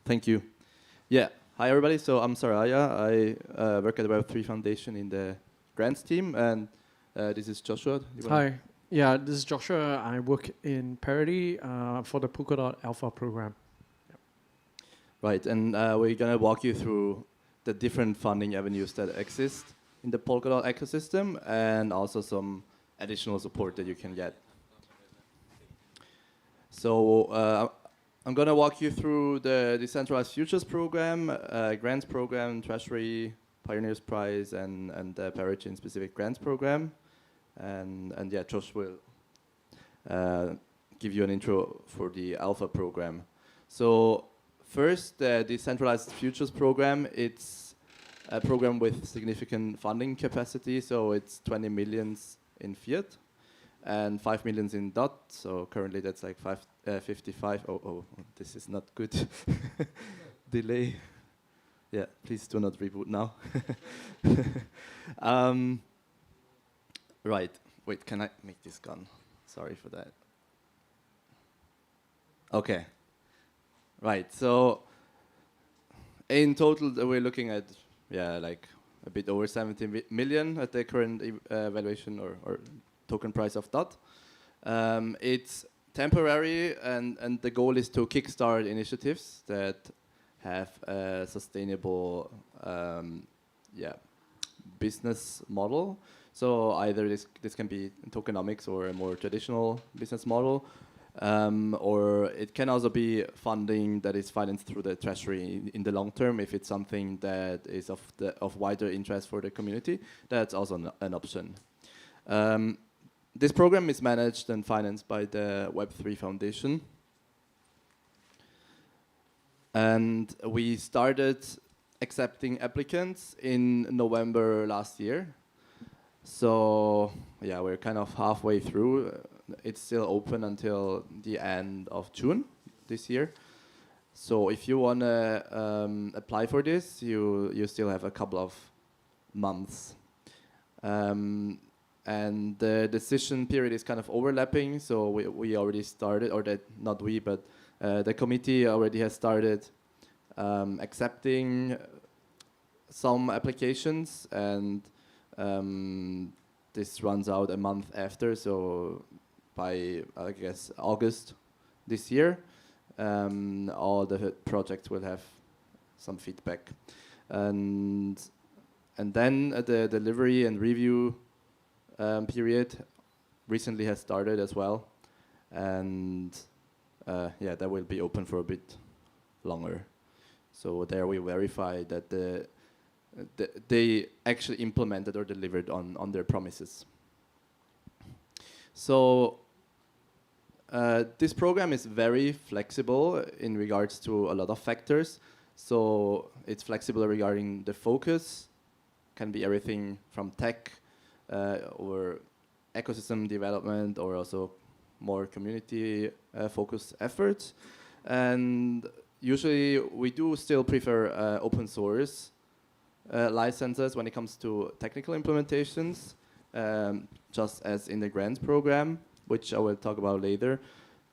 Thank you. Yeah. Hi, everybody. So I'm Seraya. I work at the Web3 Foundation in the grants team, and this is Joshua. Hi. Yeah, this is Joshua. I work in Parity for the Polkadot Alpha program. Right, and we're gonna walk you through the different funding avenues that exist in the Polkadot ecosystem, and also some additional support that you can get. So I'm gonna walk you through the Decentralized Futures Program, Grants Program, Treasury, Pioneers Prize, and the Parity specific Grants Program. And yeah, Josh will give you an intro for the Alpha program. So first, the Decentralized Futures Program, it's a program with significant funding capacity. So it's 20 millions in fiat and 5 millions in DOT. So currently that's like 55. Oh, this is not good. Delay. Yeah, please do not reboot now. Right. Wait, can I make this gone? Sorry for that. Okay. Right. So in total, we're looking at like a bit over 70 million at the current valuation or token price of DOT. It's temporary, and the goal is to kickstart initiatives that have a sustainable business model. So either this can be tokenomics or a more traditional business model, or it can also be funding that is financed through the treasury in the long term if it's something that is of wider interest for the community. That's also an option. This program is managed and financed by the Web3 Foundation. And we started accepting applicants in November last year. So yeah, we're kind of halfway through. It's still open until the end of June this year. So if you want to apply for this, you still have a couple of months. And the decision period is kind of overlapping. So we already started, or that not we, but the committee already has started accepting some applications, and this runs out a month after, so by, I guess, August this year, all the projects will have some feedback. And then the delivery and review period recently has started as well. And that will be open for a bit longer. So there we verify that they actually implemented or delivered on their promises. So this program is very flexible in regards to a lot of factors. So it's flexible regarding the focus, can be everything from tech or ecosystem development, or also more community focused efforts. And usually we do still prefer open source licenses when it comes to technical implementations, just as in the grants program, which I will talk about later.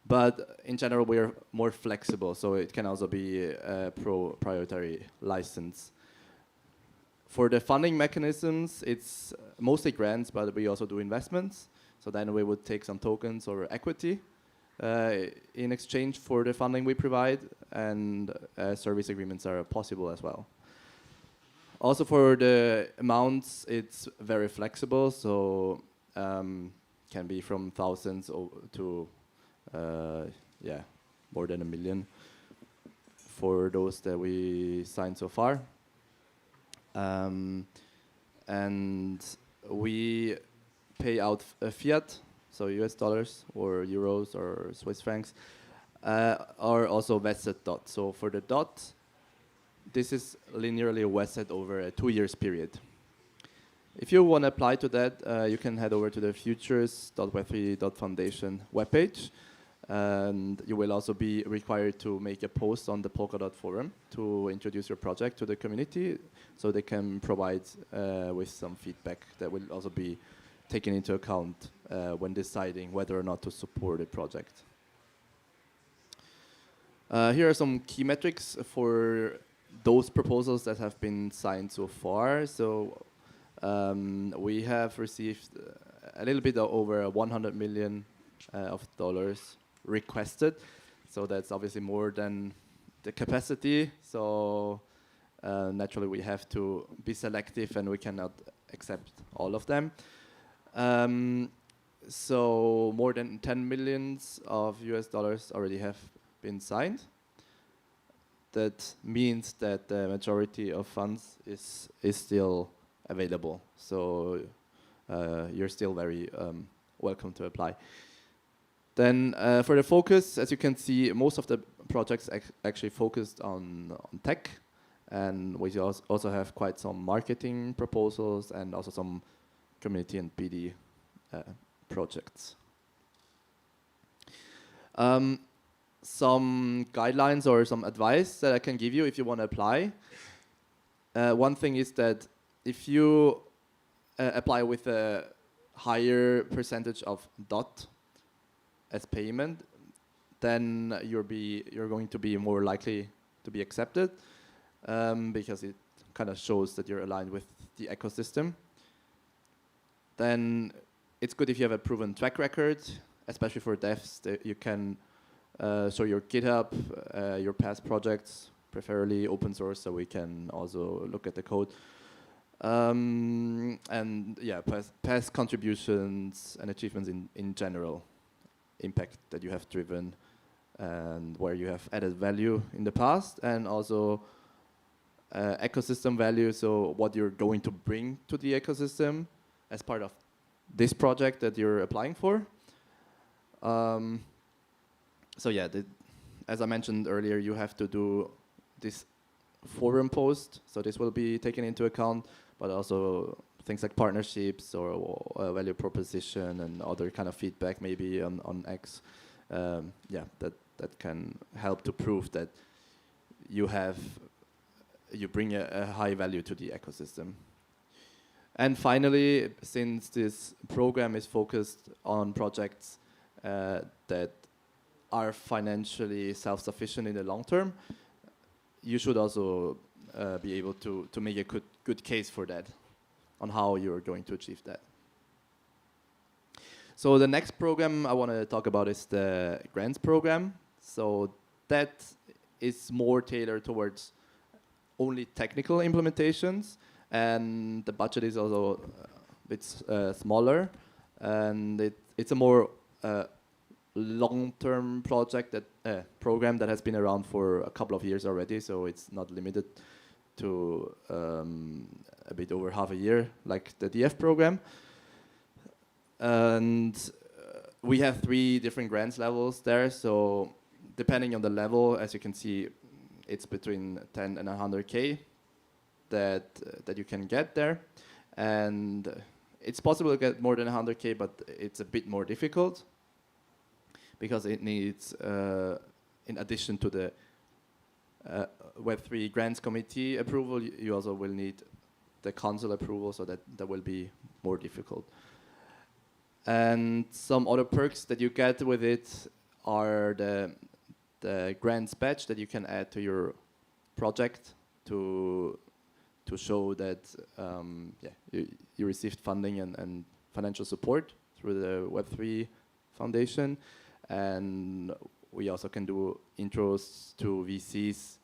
But in general, we are more flexible, so it can also be a proprietary license. For the funding mechanisms, it's mostly grants, but we also do investments. So then we would take some tokens or equity in exchange for the funding we provide, and service agreements are possible as well. Also for the amounts, it's very flexible, so can be from thousands to more than 1 million for those that we signed so far. And we pay out fiat, so US dollars or euros or Swiss francs, or also vested DOT. So for the DOT, this is linearly vested over a 2 years period. If you want to apply to that, you can head over to the futures.web3.foundation webpage. And you will also be required to make a post on the Polkadot forum to introduce your project to the community, so they can provide with some feedback that will also be taken into account when deciding whether or not to support a project. Here are some key metrics for those proposals that have been signed so far. So we have received a little bit over 100 million of dollars requested. So that's obviously more than the capacity. So naturally we have to be selective and we cannot accept all of them. So more than 10 millions of US dollars already have been signed. That means that the majority of funds is still available. So you're still very welcome to apply. Then for the focus, as you can see, most of the projects actually focused on tech. And we also have quite some marketing proposals and also some community and PD projects. Some guidelines or some advice that I can give you if you want to apply. One thing is that if you apply with a higher percentage of DOT as payment, then you're going to be more likely to be accepted because it kind of shows that you're aligned with the ecosystem. Then it's good if you have a proven track record, especially for devs, that you can show your GitHub, your past projects, preferably open source, so we can also look at the code. And yeah, past contributions and achievements in general, impact that you have driven and where you have added value in the past, and also ecosystem value, so what you're going to bring to the ecosystem as part of this project that you're applying for. So yeah, as I mentioned earlier, you have to do this forum post, so this will be taken into account, but also things like partnerships or value proposition and other kind of feedback maybe on X. Yeah, that can help to prove that you bring a high value to the ecosystem. And finally, since this program is focused on projects that are financially self-sufficient in the long term, you should also be able to make a good case for that, on how you're going to achieve that. So the next program I want to talk about is the grants program. So that is more tailored towards only technical implementations, and the budget is also a bit smaller, and it's a more long-term project program that has been around for a couple of years already, so it's not limited to a bit over half a year like the DF program. And we have 3 different grants levels there, so depending on the level, as you can see, it's between 10 and 100K that you can get there. And it's possible to get more than 100K, but it's a bit more difficult because it needs, in addition to the Web3 grants committee approval, you also will need the council approval, so that will be more difficult. And some other perks that you get with it are the grants badge that you can add to your project to show that you received funding and financial support through the Web3 Foundation. And we also can do intros to VCs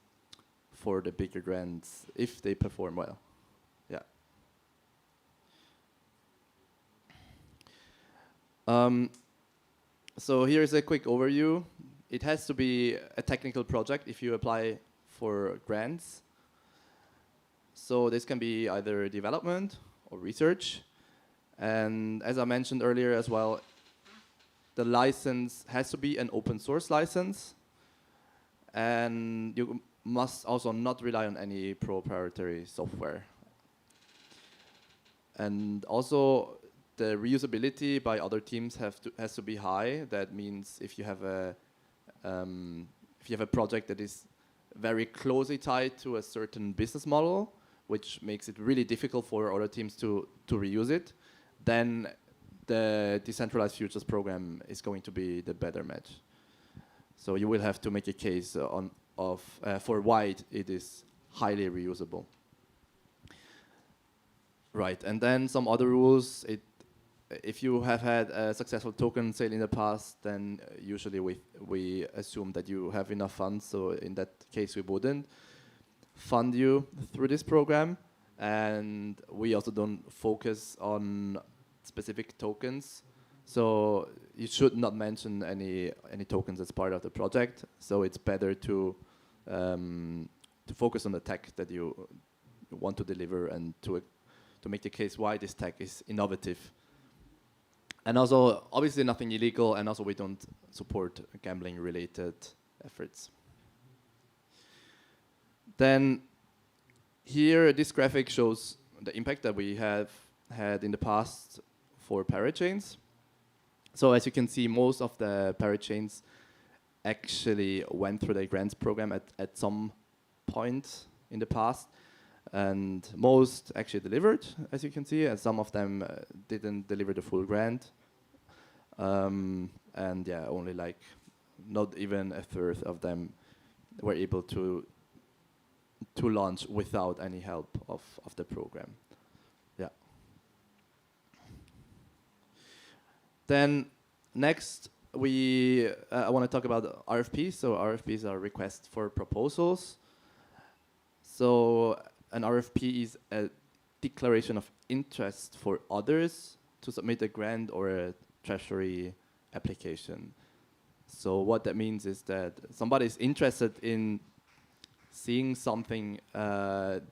for the bigger grants if they perform well. Yeah. So here's a quick overview. It has to be a technical project if you apply for grants. So this can be either development or research. And as I mentioned earlier as well, the license has to be an open source license. And you must also not rely on any proprietary software. And also, the reusability by other teams has to be high. That means if you have a project that is very closely tied to a certain business model, which makes it really difficult for other teams to reuse it, then the Decentralized Futures program is going to be the better match. So you will have to make a case for why it is highly reusable. Right, and then some other rules. If you have had a successful token sale in the past, then usually we assume that you have enough funds. So in that case, we wouldn't fund you through this program. And we also don't focus on specific tokens. So you should not mention any tokens as part of the project. So it's better to focus on the tech that you want to deliver and to make the case why this tech is innovative. And also, obviously nothing illegal, and also we don't support gambling-related efforts. Then here, this graphic shows the impact that we have had in the past for parachains. So as you can see, most of the parachains actually went through the grants program at some point in the past. And most actually delivered, as you can see, and some of them didn't deliver the full grant. And yeah, only like not even a third of them were able to launch without any help of the program. Yeah. Then next, I want to talk about RFPs. So RFPs are requests for proposals. So an RFP is a declaration of interest for others to submit a grant or a treasury application. So what that means is that somebody is interested in seeing something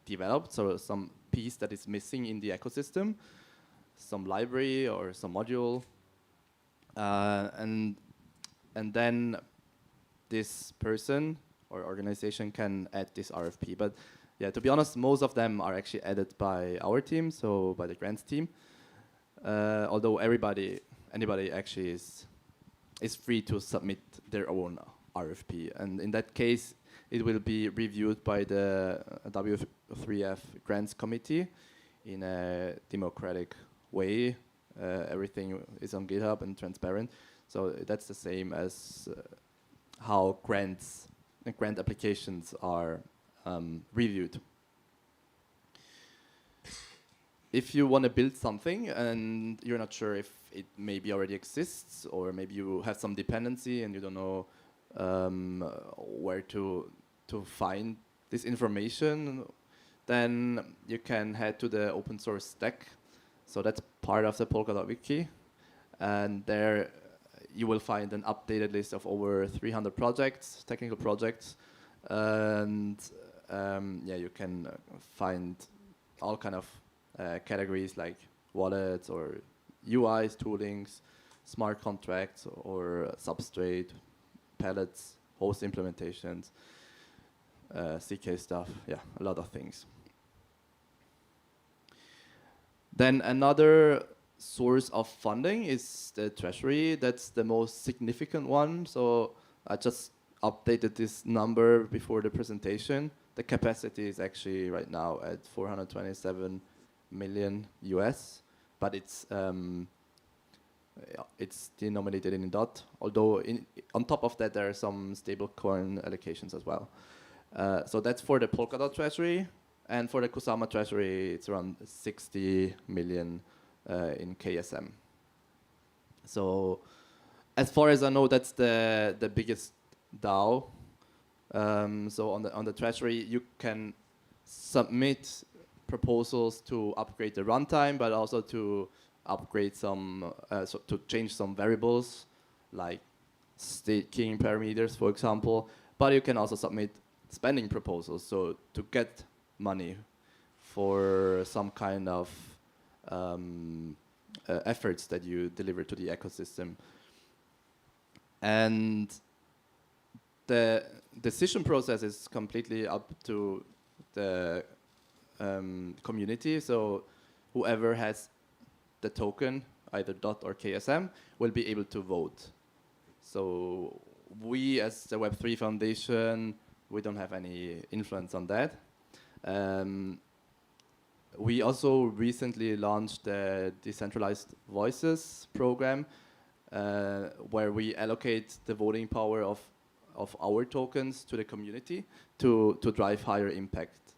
developed, so some piece that is missing in the ecosystem, some library or some module, and then this person or organization can add this RFP. But yeah, to be honest, most of them are actually added by our team, so by the grants team. Although anybody actually is free to submit their own RFP, and in that case, it will be reviewed by the W3F grants committee in a democratic way. Everything is on GitHub and transparent, so that's the same as how grant applications are reviewed. If you want to build something and you're not sure if it maybe already exists, or maybe you have some dependency and you don't know where to find this information, then you can head to the open source stack. So that's part of the Polkadot wiki, and there you will find an updated list of over 300 projects, technical projects, and yeah, you can find all kind of categories like wallets or UIs, toolings, smart contracts, or substrate, pellets, host implementations, CK stuff, yeah, a lot of things. Then another source of funding is the treasury. That's the most significant one. So I just updated this number before the presentation. The capacity is actually right now at 427 million US, but it's denominated in DOT. Although on top of that, there are some stablecoin allocations as well. So that's for the Polkadot treasury, and for the Kusama treasury, it's around 60 million in KSM. So as far as I know, that's the biggest DAO. So on the treasury, you can submit proposals to upgrade the runtime, but also to upgrade some, to change some variables, like staking parameters, for example. But you can also submit spending proposals, so to get money for some kind of efforts that you deliver to the ecosystem. And the decision process is completely up to the community. So whoever has the token, either DOT or KSM, will be able to vote. So we, as the Web3 Foundation, we don't have any influence on that. We also recently launched the Decentralized Voices program, where we allocate the voting power of of our tokens to the community to drive higher impact.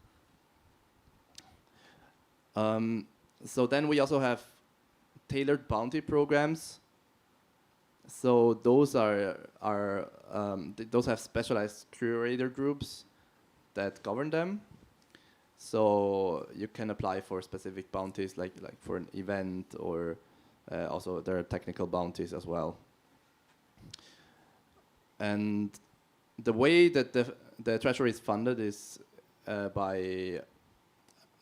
So then we also have tailored bounty programs. So those those have specialized curator groups that govern them. So you can apply for specific bounties, like for an event, or also there are technical bounties as well. And the way that the treasury is funded is by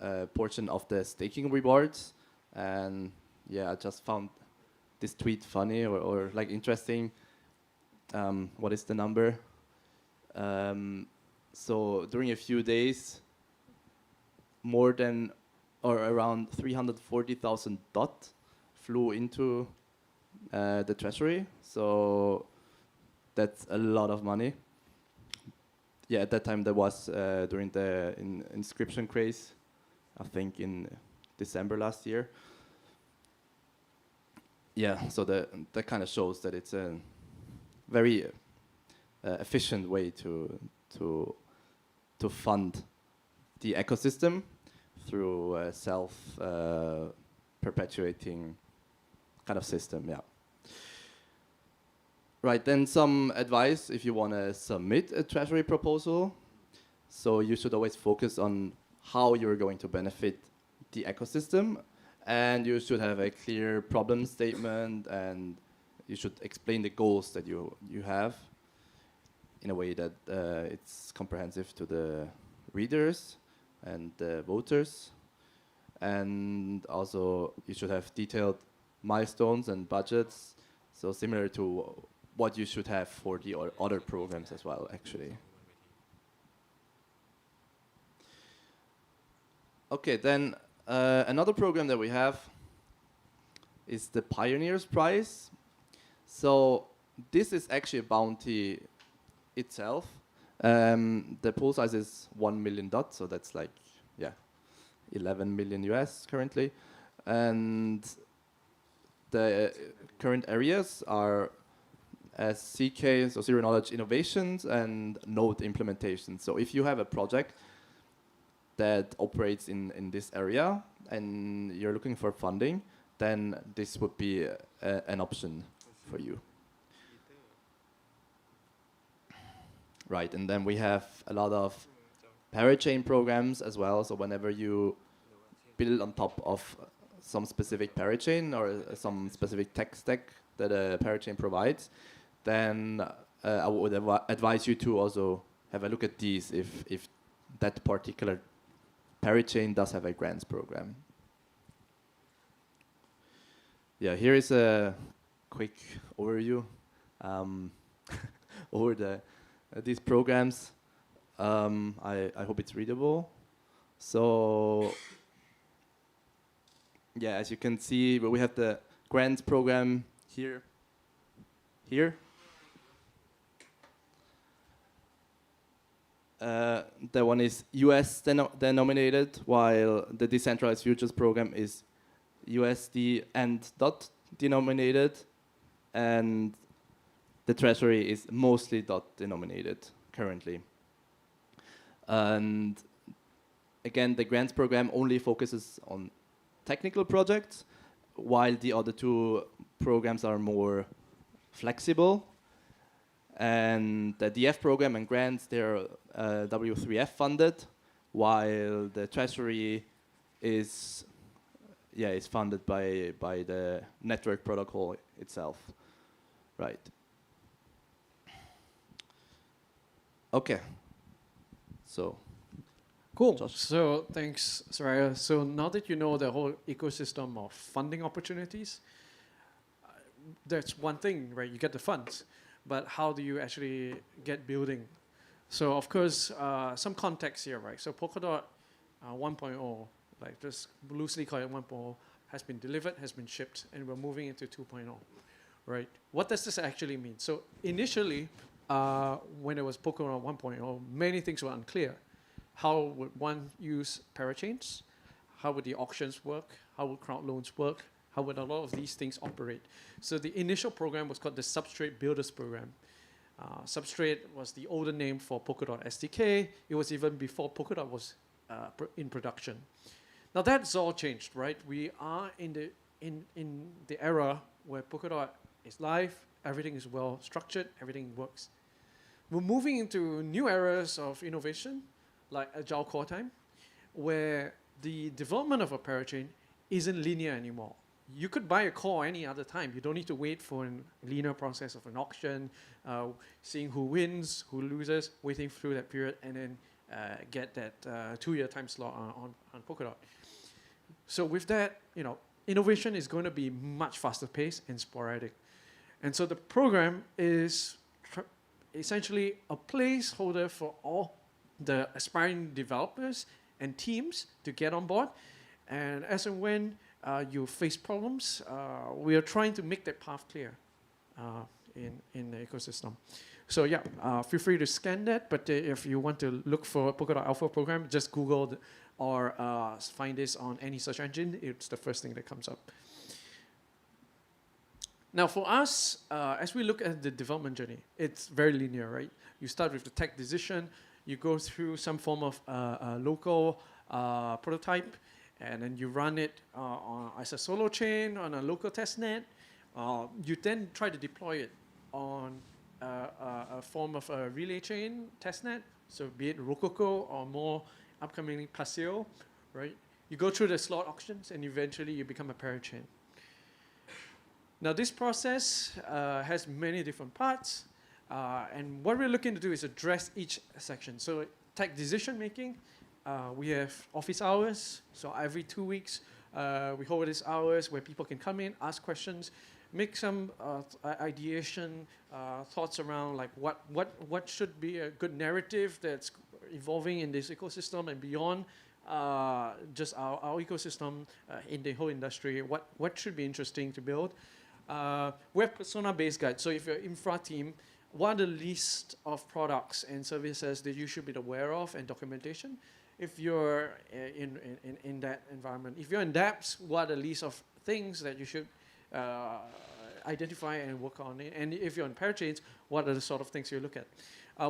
a portion of the staking rewards. And yeah, I just found this tweet funny or like interesting. What is the number? So during a few days, more than or around 340,000 DOT flew into the treasury. So that's a lot of money. Yeah, at that time there was during the inscription craze, I think in December last year. Yeah, so that kind of shows that it's a very efficient way to fund the ecosystem through a self-perpetuating kind of system. Yeah. Right, then some advice if you want to submit a treasury proposal. So you should always focus on how you're going to benefit the ecosystem, and you should have a clear problem statement, and you should explain the goals that you have in a way that it's comprehensive to the readers and the voters. And also you should have detailed milestones and budgets, so similar to what you should have for the other programs as well, actually. Okay, then another program that we have is the Pioneers Prize. So this is actually a bounty itself. The pool size is 1 million DOT, so that's like, yeah, 11 million US currently. And the current areas are CK, so zero knowledge innovations, and node implementation. So if you have a project that operates in this area and you're looking for funding, then this would be an option for you. Right, and then we have a lot of parachain programs as well. So whenever you build on top of some specific parachain or some specific tech stack that a parachain provides, then I would advise you to also have a look at these if that particular parachain does have a grants program. Yeah, here is a quick overview over these programs. I hope it's readable. So yeah, as you can see, we have the grants program here. That one is US denominated, while the decentralized futures program is USD and DOT denominated, and the treasury is mostly DOT denominated currently. And again, the grants program only focuses on technical projects, while the other two programs are more flexible. And the DF program and grants, they're W3F funded, while the treasury is funded by the network protocol itself. Right. Okay. So cool. Josh. So thanks, Seraya. So now that you know the whole ecosystem of funding opportunities, that's one thing, right? You get the funds, but how do you actually get building? So of course, some context here, right? So Polkadot 1.0, like just loosely call it 1.0, has been delivered, has been shipped, and we're moving into 2.0, right? What does this actually mean? So initially, when it was Polkadot 1.0, many things were unclear. How would one use parachains? How would the auctions work? How would crowd loans work? How would a lot of these things operate? So the initial program was called the Substrate Builders Program. Substrate was the older name for Polkadot SDK. It was even before Polkadot was in production. Now that's all changed, right? We are in the era where Polkadot is live, everything is well structured, everything works. We're moving into new eras of innovation, like Agile core time, where the development of a parachain isn't linear anymore. You could buy a core any other time. You don't need to wait for a linear process of an auction, seeing who wins, who loses, waiting through that period, and then get that 2-year time slot on Polkadot. So with that, innovation is going to be much faster paced and sporadic. And so the program is essentially a placeholder for all the aspiring developers and teams to get on board. And as and when you face problems, we are trying to make that path clear in the ecosystem. So yeah, feel free to scan that. But if you want to look for a Polkadot Alpha program, just Google or find this on any search engine. It's the first thing that comes up. Now for us, as we look at the development journey, it's very linear, right? You start with the tech decision, you go through some form of local prototype, and then you run it as a solo chain on a local testnet. You then try to deploy it on a form of a relay chain testnet, so be it Rococo or more upcoming Paseo, right? You go through the slot auctions, and eventually you become a parachain. Now this process has many different parts, and what we're looking to do is address each section. So tech decision making, we have office hours. So every 2 weeks, we hold these hours where people can come in, ask questions, make some ideation, thoughts around like what should be a good narrative that's evolving in this ecosystem and beyond just our ecosystem in the whole industry. What should be interesting to build? We have persona-based guides. So if you're infra team, what are the list of products and services that you should be aware of and documentation? If you're in that environment, if you're in dApps, what are the list of things that you should identify and work on it? And if you're on parachains, what are the sort of things you look at?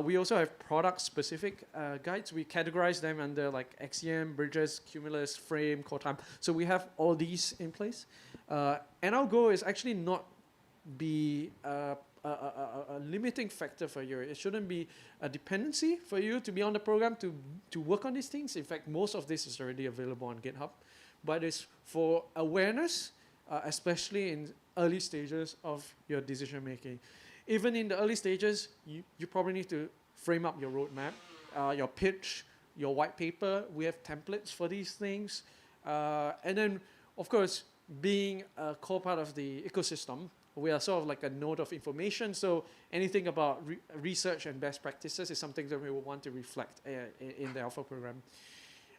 We also have product-specific guides. We categorize them under like XEM, Bridges, Cumulus, Frame, Core Time. So we have all these in place. And our goal is actually not be a limiting factor for you. It shouldn't be a dependency for you to be on the program to work on these things. In fact, most of this is already available on GitHub. But it's for awareness, especially in early stages of your decision making. Even in the early stages, you probably need to frame up your roadmap, your pitch, your white paper. We have templates for these things. And then, of course, being a core part of the ecosystem, we are sort of like a node of information. So anything about research and best practices is something that we will want to reflect in the Alpha program.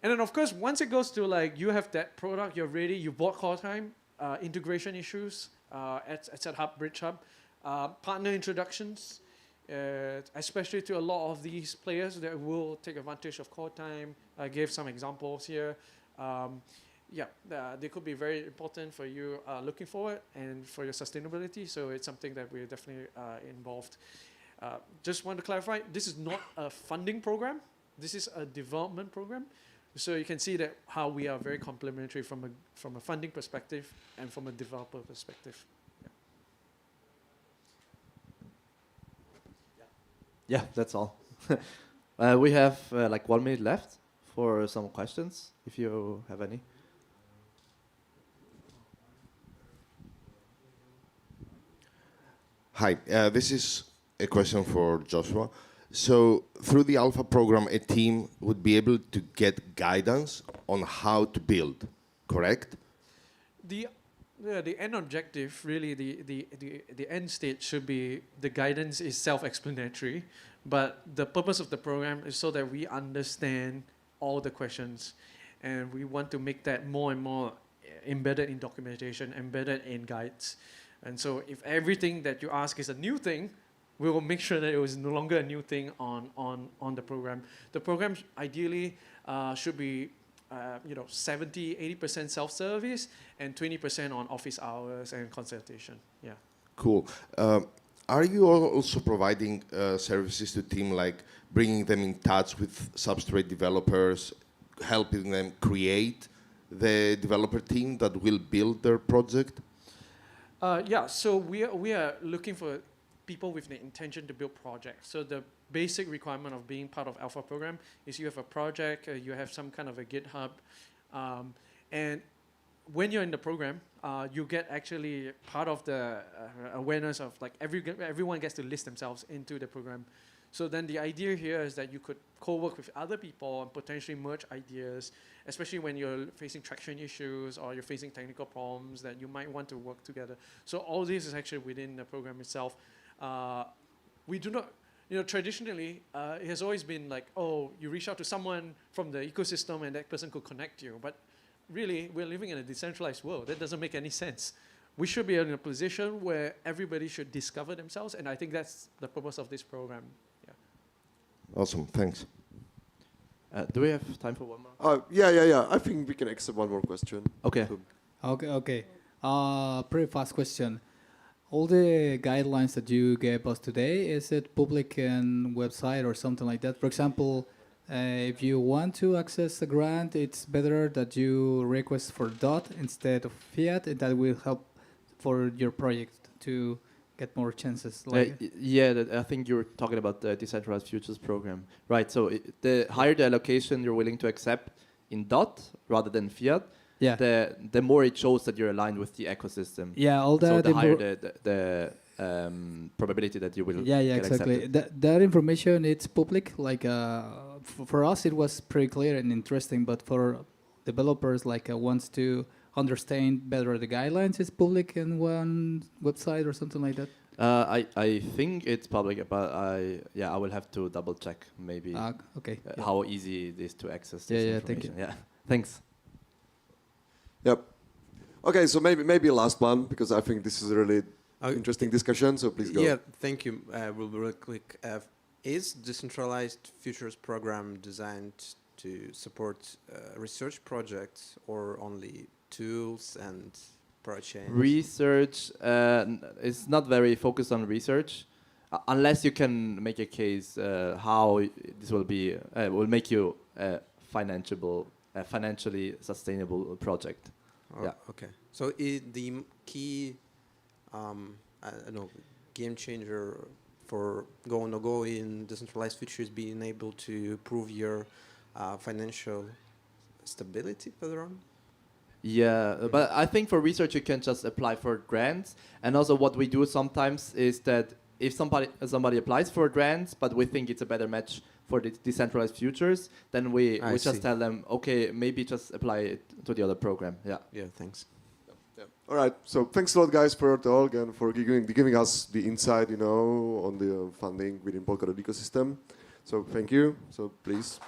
And then, of course, once it goes to like you have that product, you're ready, you bought core time, integration issues at Hub, Bridge Hub, partner introductions, especially to a lot of these players that will take advantage of core time. I gave some examples here. They could be very important for you looking forward and for your sustainability. So it's something that we're definitely involved. Just want to clarify, this is not a funding program. This is a development program. So you can see that how we are very complementary from a funding perspective and from a developer perspective. Yeah, that's all. We have like 1 minute left for some questions, if you have any. Hi, this is a question for Joshua. So through the Alpha program, a team would be able to get guidance on how to build, correct? The end objective, really, the end state should be, the guidance is self-explanatory, but the purpose of the program is so that we understand all the questions, and we want to make that more and more embedded in documentation, embedded in guides. And so if everything that you ask is a new thing, we will make sure that it was no longer a new thing on the program. The program ideally should be 70-80% self-service and 20% on office hours and consultation. Yeah. Cool. Are you also providing services to team, like bringing them in touch with substrate developers, helping them create the developer team that will build their project? Yeah, so we are looking for people with the intention to build projects. So the basic requirement of being part of Alpha program is you have a project, you have some kind of a GitHub, and when you're in the program, you get actually part of the awareness of like everyone gets to list themselves into the program. So then the idea here is that you could co-work with other people and potentially merge ideas, especially when you're facing traction issues or you're facing technical problems that you might want to work together. So all this is actually within the program itself. We do not, traditionally, it has always been like, oh, you reach out to someone from the ecosystem and that person could connect you. But really, we're living in a decentralized world. That doesn't make any sense. We should be in a position where everybody should discover themselves, and I think that's the purpose of this program. Awesome, thanks. Do we have time for one more? Yeah. I think we can accept one more question. Okay. Okay. Pretty fast question. All the guidelines that you gave us today, is it public and website or something like that? For example, if you want to access a grant, it's better that you request for DOT instead of fiat, and that will help for your project to get more chances. I think you're talking about the Decentralized Futures program. Right, so the higher the allocation you're willing to accept in DOT rather than fiat, the more it shows that you're aligned with the ecosystem. Yeah, all that. So the higher the probability that you will get exactly. accepted. That information, it's public. Like for us, it was pretty clear and interesting. But for developers, like wants to understand better the guidelines, it's public in one website or something like that. I think it's public, but I will have to double check maybe. Okay. How easy it is to access this information. Thank you. Yeah, thanks. Yep. Okay, so maybe last one, because I think this is a really interesting discussion. So please go. Yeah, thank you. We'll be real quick. Is Decentralized Futures program designed to support research projects or only tools and pro-chain? Research is not very focused on research, unless you can make a case how this will be will make you a financially sustainable project. Oh, yeah. Okay. So the key, I don't know, game changer for go no go in decentralized futures being able to prove your financial stability further on. Yeah, but I think for research you can just apply for grants, and also what we do sometimes is that if somebody applies for grants, but we think it's a better match for the decentralized futures, then we just tell them, okay, maybe just apply it to the other program. Yeah. Yeah. Thanks. Yeah. All right. So thanks a lot, guys, for your talk and for giving us the insight, on the funding within Polkadot ecosystem. So thank you. So please.